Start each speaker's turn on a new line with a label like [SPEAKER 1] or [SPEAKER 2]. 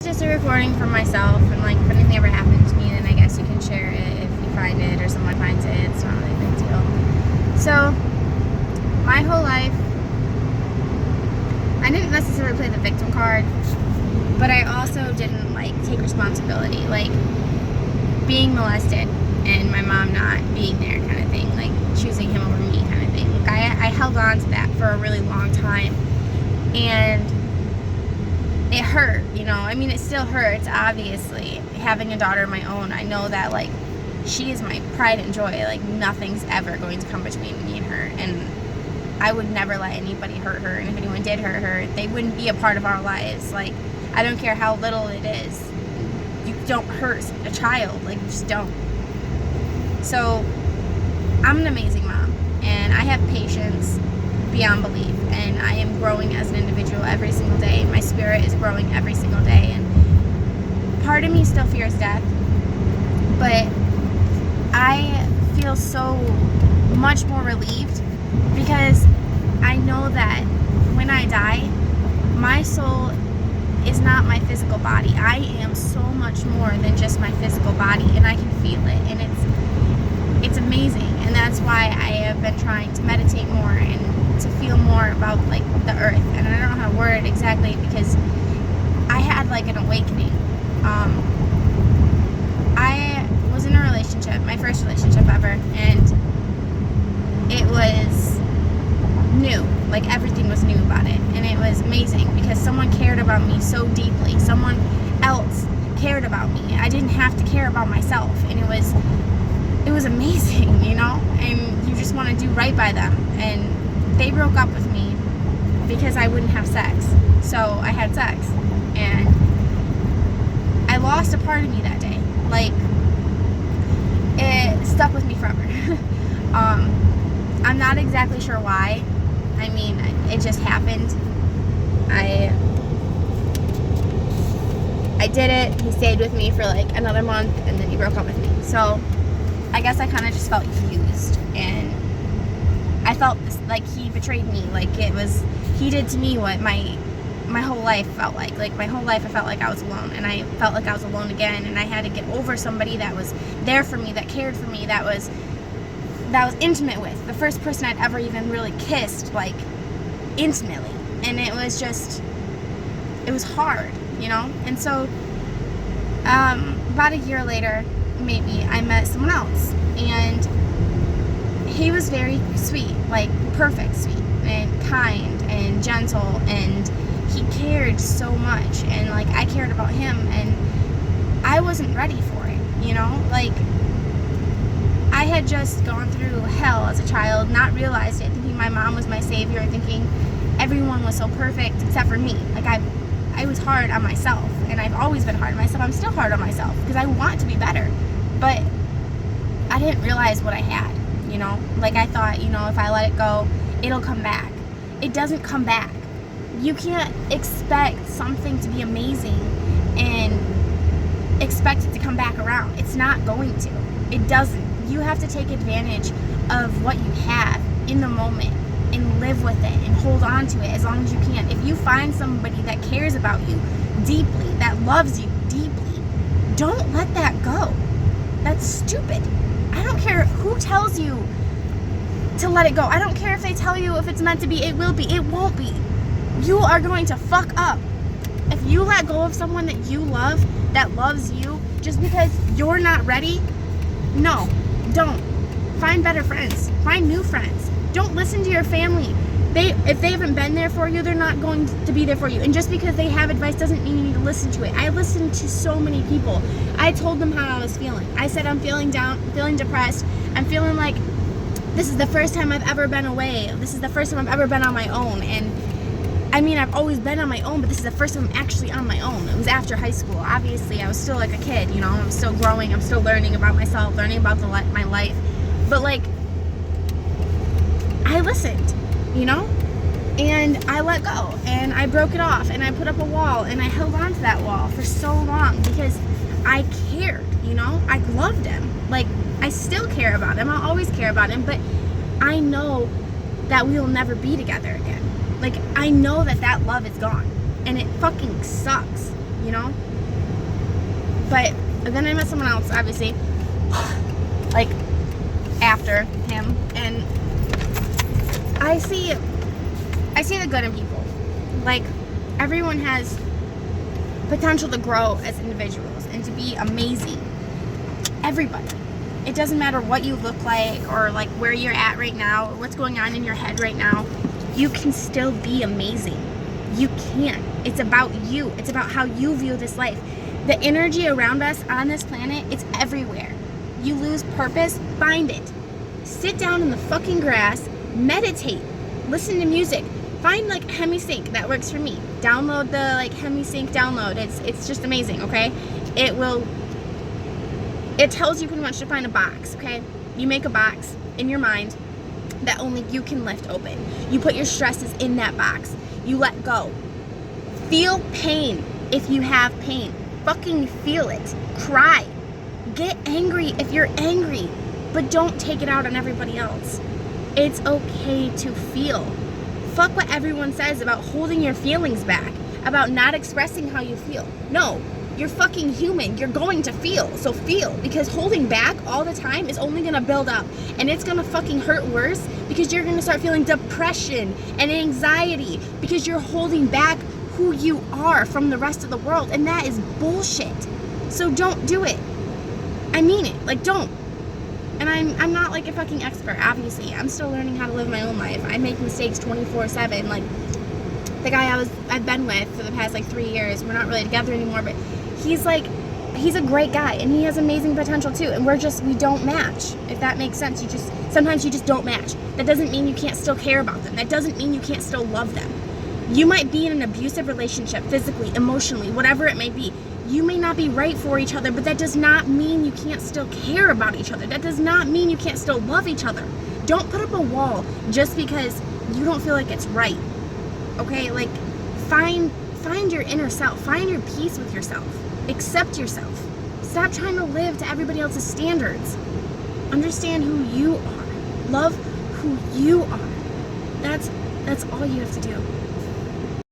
[SPEAKER 1] Just a recording for myself, and like if anything ever happened to me, then I guess you can share it if you find it or someone finds it. It's not really a big deal. So my whole life, I didn't necessarily play the victim card, but I also didn't like take responsibility, like being molested and my mom not being there kind of thing, like choosing him over me kind of thing. Like I held on to that for a really long time, and it hurt, you know. I mean, it still hurts, obviously, having a daughter of my own. I know that, like, she is my pride and joy. Like, nothing's ever going to come between me and her, and I would never let anybody hurt her, and if anyone did hurt her, they wouldn't be a part of our lives. Like, I don't care how little it is. You don't hurt a child. Like, you just don't. So, I'm an amazing mom, and I have patience beyond belief, and I am growing as an individual every single day. My spirit is growing every single day, and part of me still fears death, but I feel so much more relieved because I know that when I die, my soul is not my physical body. I am so much more than just my physical body, and I can feel it, and it's amazing. And that's why I have been trying to meditate more and to feel more about like the earth. And I don't know how to word it exactly because I had like an awakening. I was in a relationship, my first relationship ever, and it was new. Like everything was new about it, and it was amazing because someone cared about me so deeply. Someone else cared about me. I didn't have to care about myself, and it was amazing, you know. And you just want to do right by them. And they broke up with me because I wouldn't have sex. So I had sex, and I lost a part of me that day. Like, it stuck with me forever. I'm not exactly sure why. I mean, it just happened. I did it. He stayed with me for like another month, and then he broke up with me. So I guess I kind of just felt used, and I felt like he betrayed me. Like he did to me what my whole life felt like. Like my whole life I felt like I was alone, and I felt like I was alone again, and I had to get over somebody that was there for me, that cared for me, that was intimate with. The first person I'd ever even really kissed, like intimately. And it was hard, you know? And so about a year later, maybe, I met someone else, and he was very sweet, like perfect sweet, and kind and gentle, and he cared so much, and like I cared about him, and I wasn't ready for it, you know. Like, I had just gone through hell as a child, not realized it, thinking my mom was my savior, thinking everyone was so perfect except for me. Like I was hard on myself, and I've always been hard on myself. I'm still hard on myself because I want to be better, but I didn't realize what I had, you know. Like, I thought, you know, if I let it go, it'll come back. It doesn't come back. You can't expect something to be amazing and expect it to come back around. It's not going to. It doesn't. You have to take advantage of what you have in the moment and live with it and hold on to it as long as you can. If you find somebody that cares about you deeply, that loves you deeply, don't let that go. That's stupid. I don't care who tells you to let it go. I don't care if they tell you if it's meant to be. It will be. It won't be. You are going to fuck up. If you let go of someone that you love, that loves you, just because you're not ready, no, don't. Find better friends. Find new friends. Don't listen to your family. If they haven't been there for you, they're not going to be there for you. And just because they have advice doesn't mean you need to listen to it. I listened to so many people. I told them how I was feeling. I said I'm feeling down, feeling depressed. I'm feeling like this is the first time I've ever been away. This is the first time I've ever been on my own. And I mean, I've always been on my own, but this is the first time I'm actually on my own. It was after high school. Obviously, I was still like a kid, you know. I'm still growing. I'm still learning about myself, learning about my life. But like, I listened, you know, and I let go, and I broke it off, and I put up a wall, and I held on to that wall for so long because I cared, you know. I loved him. Like, I still care about him. I'll always care about him, but I know that we will never be together again. Like, I know that love is gone, and it fucking sucks, you know. But then I met someone else, obviously, like after him, and I see the good in people. Like, everyone has potential to grow as individuals and to be amazing. Everybody. It doesn't matter what you look like or like where you're at right now or what's going on in your head right now. You can still be amazing. You can. It's about you. It's about how you view this life. The energy around us on this planet, it's everywhere. You lose purpose, find it. Sit down in the fucking grass, meditate, listen to music. Find like HemiSync, that works for me. Download the like HemiSync download. It's just amazing, okay? It tells you pretty much to find a box, okay? You make a box in your mind that only you can lift open. You put your stresses in that box. You let go. Feel pain if you have pain. Fucking feel it. Cry. Get angry if you're angry, but don't take it out on everybody else. It's okay to feel. Fuck what everyone says about holding your feelings back, about not expressing how you feel. No, you're fucking human. You're going to feel. So feel, because holding back all the time is only gonna build up, and it's gonna fucking hurt worse because you're gonna start feeling depression and anxiety because you're holding back who you are from the rest of the world, and that is bullshit. So don't do it. I mean it. Like, don't. And I'm not like a fucking expert, obviously. I'm still learning how to live my own life. I make mistakes 24/7. Like, the guy I've been with for the past like 3 years, we're not really together anymore, but he's a great guy and he has amazing potential too. And we don't match. If that makes sense, sometimes you just don't match. That doesn't mean you can't still care about them. That doesn't mean you can't still love them. You might be in an abusive relationship, physically, emotionally, whatever it may be. You may not be right for each other, but that does not mean you can't still care about each other. That does not mean you can't still love each other. Don't put up a wall just because you don't feel like it's right. Okay? Like, find your inner self. Find your peace with yourself. Accept yourself. Stop trying to live to everybody else's standards. Understand who you are. Love who you are. That's all you have to do.